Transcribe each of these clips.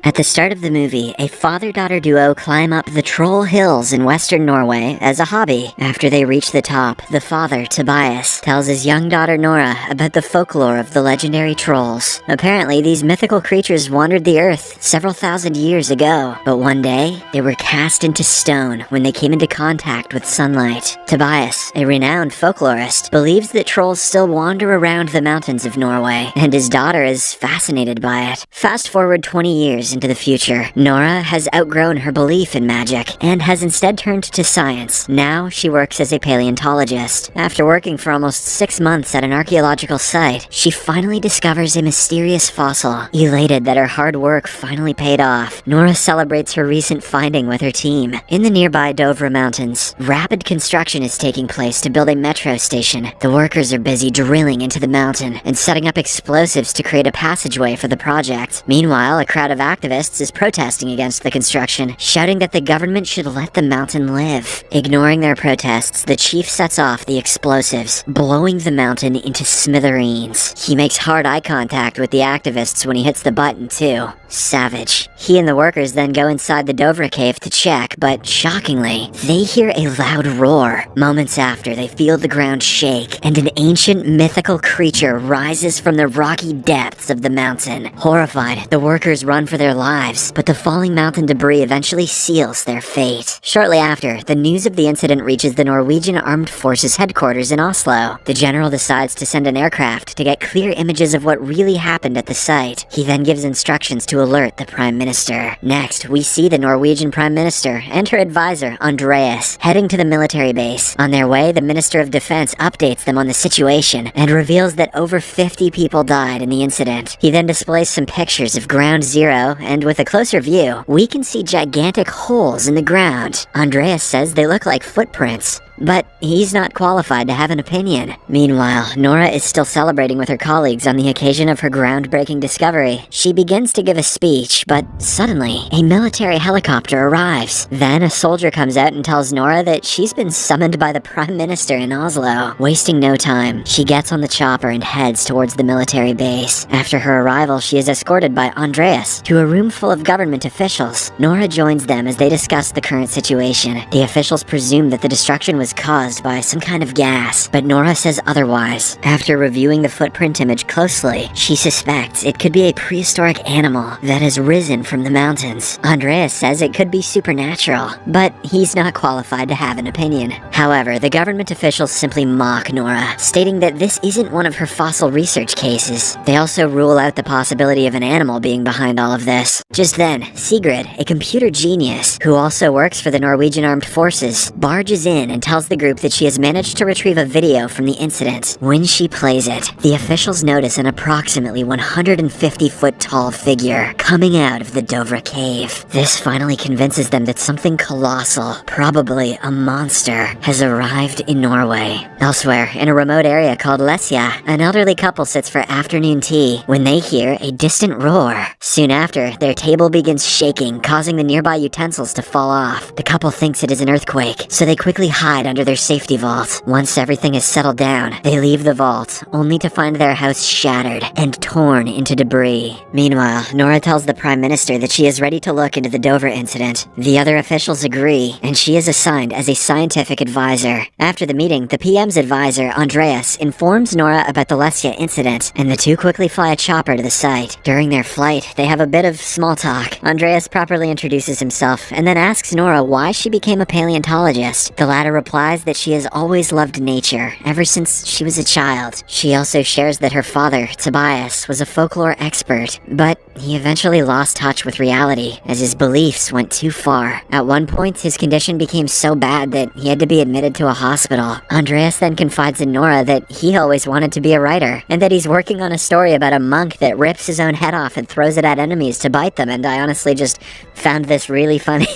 At the start of the movie, a father-daughter duo climb up the Troll Hills in western Norway as a hobby. After they reach the top, the father, Tobias, tells his young daughter Nora about the folklore of the legendary trolls. Apparently, these mythical creatures wandered the earth several thousand years ago, but one day, they were cast into stone when they came into contact with sunlight. Tobias, a renowned folklorist, believes that trolls still wander around the mountains of Norway, and his daughter is fascinated by it. Fast forward 20 years into the future, Nora has outgrown her belief in magic and has instead turned to science. Now she works as a paleontologist. After working for almost 6 months at an archaeological site, she finally discovers a mysterious fossil. Elated that her hard work finally paid off, Nora celebrates her recent finding with her team. In the nearby Dovre Mountains, rapid construction is taking place to build a metro station. The workers are busy drilling into the mountain and setting up explosives to create a passageway for the project. Meanwhile, a crowd of activists is protesting against the construction, shouting that the government should let the mountain live. Ignoring their protests, the chief sets off the explosives, blowing the mountain into smithereens. He makes hard eye contact with the activists when he hits the button, too. Savage. He and the workers then go inside the Dovre cave to check, but shockingly, they hear a loud roar. Moments after, they feel the ground shake, and an ancient mythical creature rises from the rocky depths of the mountain. Horrified, the workers run for their lives, but the falling mountain debris eventually seals their fate. Shortly after, the news of the incident reaches the Norwegian Armed Forces headquarters in Oslo. The general decides to send an aircraft to get clear images of what really happened at the site. He then gives instructions to alert the Prime Minister. Next, we see the Norwegian Prime Minister and her advisor, Andreas, heading to the military base. On their way, the Minister of Defense updates them on the situation and reveals that over 50 people died in the incident. He then displays some pictures of Ground Zero, and with a closer view, we can see gigantic holes in the ground. Andreas says they look like footprints, but he's not qualified to have an opinion. Meanwhile, Nora is still celebrating with her colleagues on the occasion of her groundbreaking discovery. She begins to give a speech, but suddenly, a military helicopter arrives. Then a soldier comes out and tells Nora that she's been summoned by the Prime Minister in Oslo. Wasting no time, she gets on the chopper and heads towards the military base. After her arrival, she is escorted by Andreas to a room full of government officials. Nora joins them as they discuss the current situation. The officials presume that the destruction was caused by some kind of gas, but Nora says otherwise. After reviewing the footprint image closely, she suspects it could be a prehistoric animal that has risen from the mountains. Andreas says it could be supernatural, but he's not qualified to have an opinion. However, the government officials simply mock Nora, stating that this isn't one of her fossil research cases. They also rule out the possibility of an animal being behind all of this. Just then, Sigrid, a computer genius who also works for the Norwegian Armed Forces, barges in and tells the group that she has managed to retrieve a video from the incident. When she plays it, the officials notice an approximately 150-foot tall figure coming out of the Dovre cave. This finally convinces them that something colossal, probably a monster, has arrived in Norway. Elsewhere, in a remote area called Lesja, an elderly couple sits for afternoon tea when they hear a distant roar. Soon after, their table begins shaking, causing the nearby utensils to fall off. The couple thinks it is an earthquake, so they quickly hide under their safety vault. Once everything is settled down, they leave the vault, only to find their house shattered and torn into debris. Meanwhile, Nora tells the Prime Minister that she is ready to look into the Dovre incident. The other officials agree, and she is assigned as a scientific advisor. After the meeting, the PM's advisor, Andreas, informs Nora about the Lesja incident, and the two quickly fly a chopper to the site. During their flight, they have a bit of small talk. Andreas properly introduces himself, and then asks Nora why she became a paleontologist. The latter replies that she has always loved nature, ever since she was a child. She also shares that her father, Tobias, was a folklore expert, but he eventually lost touch with reality as his beliefs went too far. At one point, his condition became so bad that he had to be admitted to a hospital. Andreas then confides in Nora that he always wanted to be a writer, and that he's working on a story about a monk that rips his own head off and throws it at enemies to bite them, and I honestly just found this really funny.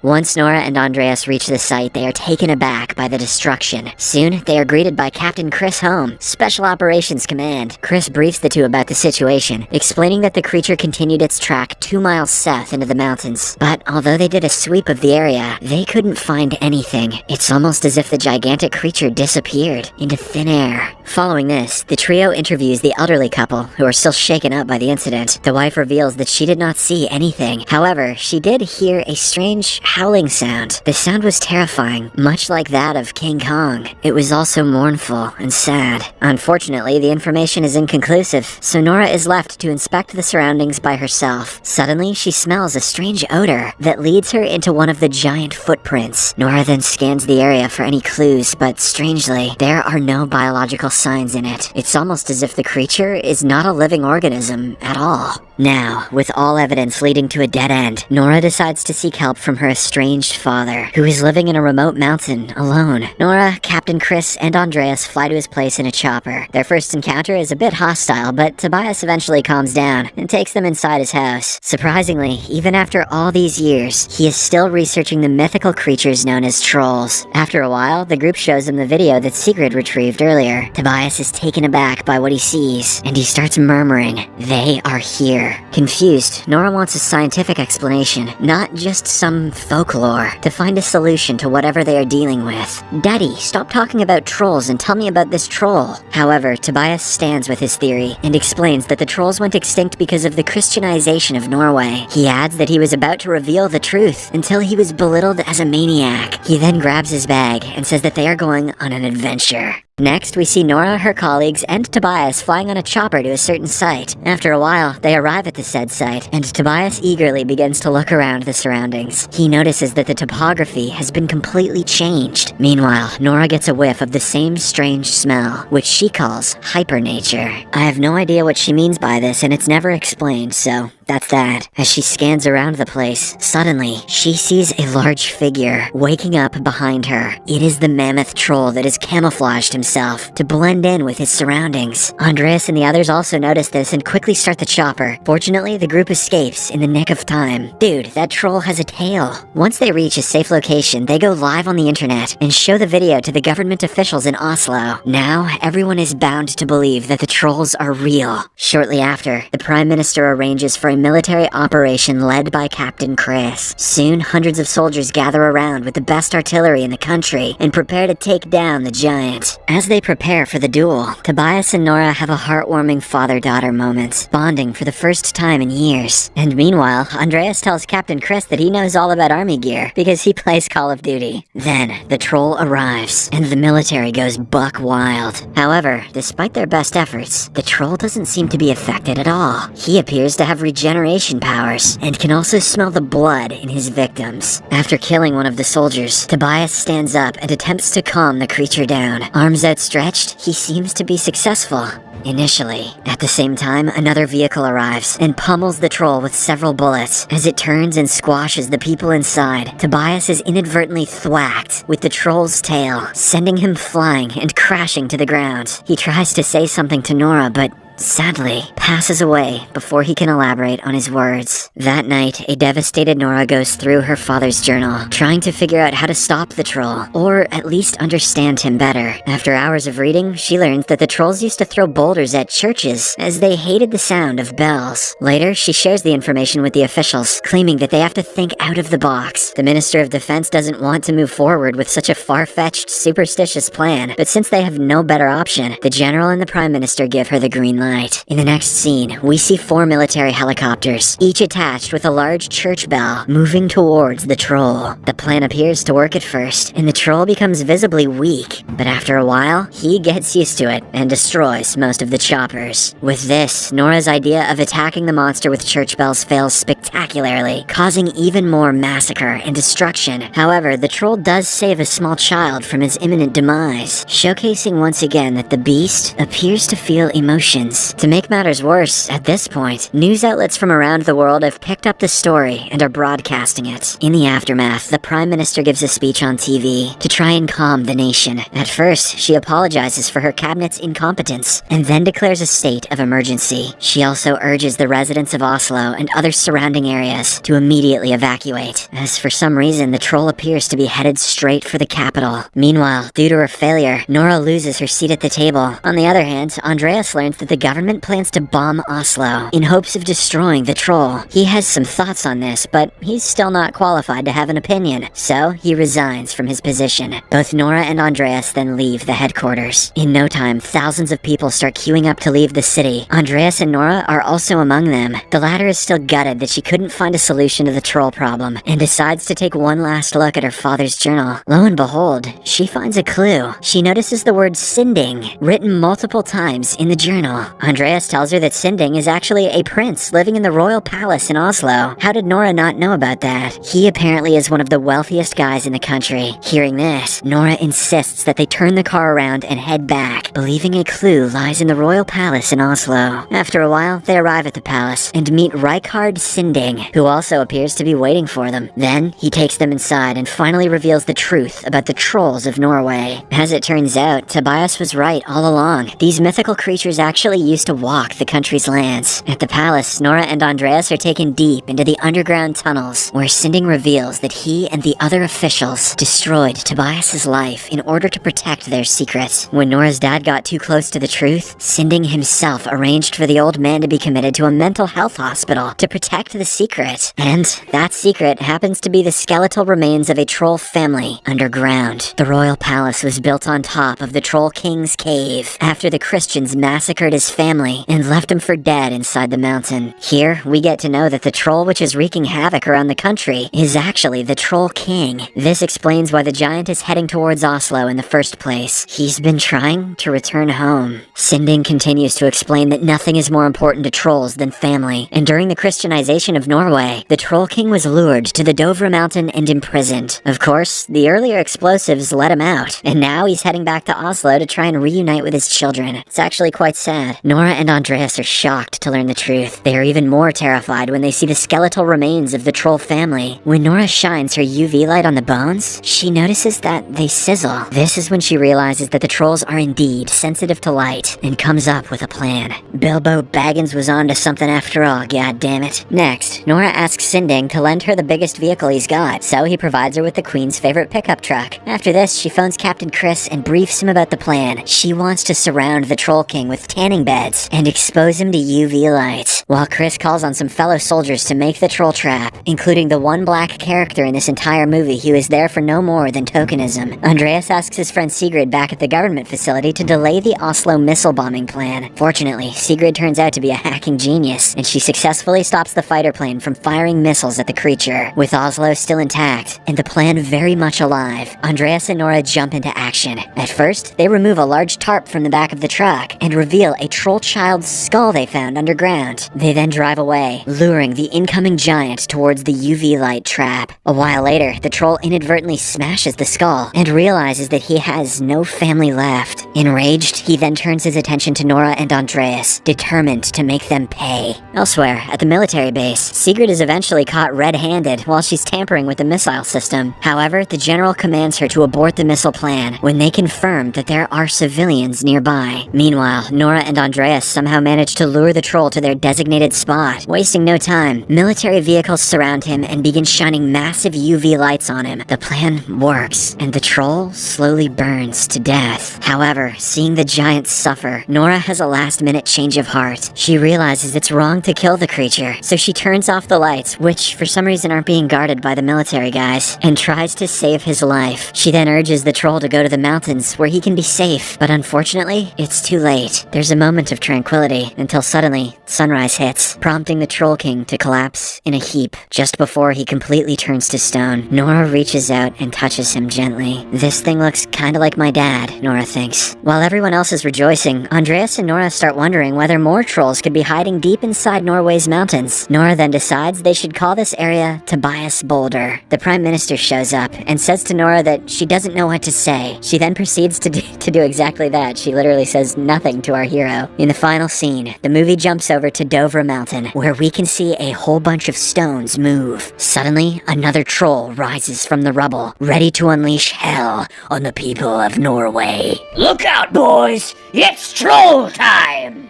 Once Nora and Andreas reach the site, they are taken aback by the destruction. Soon, they are greeted by Captain Chris Holm, Special Operations Command. Chris briefs the two about the situation, explaining that the creature continued its track 2 miles south into the mountains. But although they did a sweep of the area, they couldn't find anything. It's almost as if the gigantic creature disappeared into thin air. Following this, the trio interviews the elderly couple, who are still shaken up by the incident. The wife reveals that she did not see anything. However, she did hear a strange howling sound. The sound was terrifying, much like that of King Kong. It was also mournful and sad. Unfortunately, the information is inconclusive, so Nora is left to inspect the surroundings by herself. Suddenly, she smells a strange odor that leads her into one of the giant footprints. Nora then scans the area for any clues, but strangely, there are no biological signs in it. It's almost as if the creature is not a living organism at all. Now, with all evidence leading to a dead end, Nora decides to seek help from her estranged father, who is living in a remote mountain alone. Nora, Captain Chris, and Andreas fly to his place in a chopper. Their first encounter is a bit hostile, but Tobias eventually calms down and takes them inside his house. Surprisingly, even after all these years, he is still researching the mythical creatures known as trolls. After a while, the group shows him the video that Sigrid retrieved earlier. Tobias is taken aback by what he sees, and he starts murmuring, "They are here." Confused, Nora wants a scientific explanation, not just some folklore, to find a solution to whatever they are dealing with. "Daddy, stop talking about trolls and tell me about this troll." However, Tobias stands with his theory and explains that the trolls went extinct because of the Christianization of Norway. He adds that he was about to reveal the truth until he was belittled as a maniac. He then grabs his bag and says that they are going on an adventure. Next, we see Nora, her colleagues, and Tobias flying on a chopper to a certain site. After a while, they arrive at the said site, and Tobias eagerly begins to look around the surroundings. He notices that the topography has been completely changed. Meanwhile, Nora gets a whiff of the same strange smell, which she calls hypernature. I have no idea what she means by this, and it's never explained, so that's that. As she scans around the place, suddenly, she sees a large figure waking up behind her. It is the mammoth troll that has camouflaged himself to blend in with his surroundings. Andreas and the others also notice this and quickly start the chopper. Fortunately, the group escapes in the nick of time. Dude, that troll has a tail. Once they reach a safe location, they go live on the internet and show the video to the government officials in Oslo. Now, everyone is bound to believe that the trolls are real. Shortly after, the Prime Minister arranges for a military operation led by Captain Chris. Soon, hundreds of soldiers gather around with the best artillery in the country and prepare to take down the giant. As they prepare for the duel, Tobias and Nora have a heartwarming father-daughter moment, bonding for the first time in years. And meanwhile, Andreas tells Captain Chris that he knows all about army gear because he plays Call of Duty. Then, the troll arrives, and the military goes buck wild. However, despite their best efforts, the troll doesn't seem to be affected at all. He appears to have regeneration powers, and can also smell the blood in his victims. After killing one of the soldiers, Tobias stands up and attempts to calm the creature down. Arms outstretched, he seems to be successful. Initially. At the same time, another vehicle arrives and pummels the troll with several bullets. As it turns and squashes the people inside, Tobias is inadvertently thwacked with the troll's tail, sending him flying and crashing to the ground. He tries to say something to Nora, but sadly passes away before he can elaborate on his words. That night, a devastated Nora goes through her father's journal, trying to figure out how to stop the troll, or at least understand him better. After hours of reading, she learns that the trolls used to throw boulders at churches, as they hated the sound of bells. Later, she shares the information with the officials, claiming that they have to think out of the box. The Minister of Defense doesn't want to move forward with such a far-fetched, superstitious plan, but since they have no better option, the General and the Prime Minister give her the green light. In the next scene, we see 4 military helicopters, each attached with a large church bell, moving towards the troll. The plan appears to work at first, and the troll becomes visibly weak, but after a while, he gets used to it and destroys most of the choppers. With this, Nora's idea of attacking the monster with church bells fails spectacularly, causing even more massacre and destruction. However, the troll does save a small child from his imminent demise, showcasing once again that the beast appears to feel emotions begins. To make matters worse, at this point, news outlets from around the world have picked up the story and are broadcasting it. In the aftermath, the Prime Minister gives a speech on TV to try and calm the nation. At first, she apologizes for her cabinet's incompetence and then declares a state of emergency. She also urges the residents of Oslo and other surrounding areas to immediately evacuate, as for some reason the troll appears to be headed straight for the capital. Meanwhile, due to her failure, Nora loses her seat at the table. On the other hand, Andreas learns that the government plans to bomb Oslo in hopes of destroying the troll. He has some thoughts on this, but he's still not qualified to have an opinion, so he resigns from his position. Both Nora and Andreas then leave the headquarters. In no time, thousands of people start queuing up to leave the city. Andreas and Nora are also among them. The latter is still gutted that she couldn't find a solution to the troll problem, and decides to take one last look at her father's journal. Lo and behold, she finds a clue. She notices the word Sinding written multiple times in the journal. Andreas tells her that Sinding is actually a prince living in the royal palace in Oslo. How did Nora not know about that? He apparently is one of the wealthiest guys in the country. Hearing this, Nora insists that they turn the car around and head back, believing a clue lies in the royal palace in Oslo. After a while, they arrive at the palace and meet Rikard Sinding, who also appears to be waiting for them. Then, he takes them inside and finally reveals the truth about the trolls of Norway. As it turns out, Tobias was right all along. These mythical creatures actually used to walk the country's lands. At the palace, Nora and Andreas are taken deep into the underground tunnels, where Sinding reveals that he and the other officials destroyed Tobias's life in order to protect their secret. When Nora's dad got too close to the truth, Sinding himself arranged for the old man to be committed to a mental health hospital to protect the secret. And that secret happens to be the skeletal remains of a troll family underground. The royal palace was built on top of the Troll King's cave after the Christians massacred his family and left him for dead inside the mountain. Here, we get to know that the troll which is wreaking havoc around the country is actually the Troll King. This explains why the giant is heading towards Oslo in the first place. He's been trying to return home. Sinding continues to explain that nothing is more important to trolls than family, and during the Christianization of Norway, the Troll King was lured to the Dovre mountain and imprisoned. Of course, the earlier explosives let him out, and now he's heading back to Oslo to try and reunite with his children. It's actually quite sad. Nora and Andreas are shocked to learn the truth. They are even more terrified when they see the skeletal remains of the troll family. When Nora shines her UV light on the bones, she notices that they sizzle. This is when she realizes that the trolls are indeed sensitive to light, and comes up with a plan. Bilbo Baggins was onto something after all, goddammit. Next, Nora asks Sinding to lend her the biggest vehicle he's got, so he provides her with the Queen's favorite pickup truck. After this, she phones Captain Chris and briefs him about the plan. She wants to surround the Troll King with tanning beds and expose him to UV lights, while Chris calls on some fellow soldiers to make the troll trap, including the one black character in this entire movie who is there for no more than tokenism. Andreas asks his friend Sigrid back at the government facility to delay the Oslo missile bombing plan. Fortunately, Sigrid turns out to be a hacking genius, and she successfully stops the fighter plane from firing missiles at the creature. With Oslo still intact, and the plan very much alive, Andreas and Nora jump into action. At first, they remove a large tarp from the back of the truck, and reveal a troll child's skull they found underground. They then drive away, luring the incoming giant towards the UV light trap. A while later, the troll inadvertently smashes the skull, and realizes that he has no family left. Enraged, he then turns his attention to Nora and Andreas, determined to make them pay. Elsewhere, at the military base, Sigrid is eventually caught red-handed while she's tampering with the missile system. However, the general commands her to abort the missile plan when they confirm that there are civilians nearby. Meanwhile, Nora and Andreas somehow manage to lure the troll to their designated spot. Wasting no time, military vehicles surround him and begin shining massive UV lights on him. The plan works, and the troll slowly burns to death. However, seeing the giant suffer, Nora has a last-minute change of heart. She realizes it's wrong to kill the creature, so she turns off the lights, which for some reason aren't being guarded by the military guys, and tries to save his life. She then urges the troll to go to the mountains where he can be safe, but unfortunately, it's too late. There's a moment of tranquility until suddenly, sunrise hits, prompting the Troll King to collapse in a heap just before he completely turns to stone. Nora reaches out and touches him gently. This thing looks kinda like my dad, Nora thinks. While everyone else is rejoicing, Andreas and Nora start wondering whether more trolls could be hiding deep inside Norway's mountains. Nora then decides they should call this area Tobias Boulder. The Prime Minister shows up and says to Nora that she doesn't know what to say. She then proceeds to do exactly that. She literally says nothing to our hero. In the final scene, the movie jumps over to Dovre Mountain, where we can see a whole bunch of stones move. Suddenly, another troll rises from the rubble, ready to unleash hell on the people of Norway. Look out, boys! It's troll time!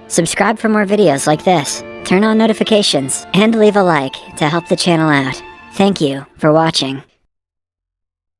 Subscribe for more videos like this, turn on notifications, and leave a like to help the channel out. Thank you for watching.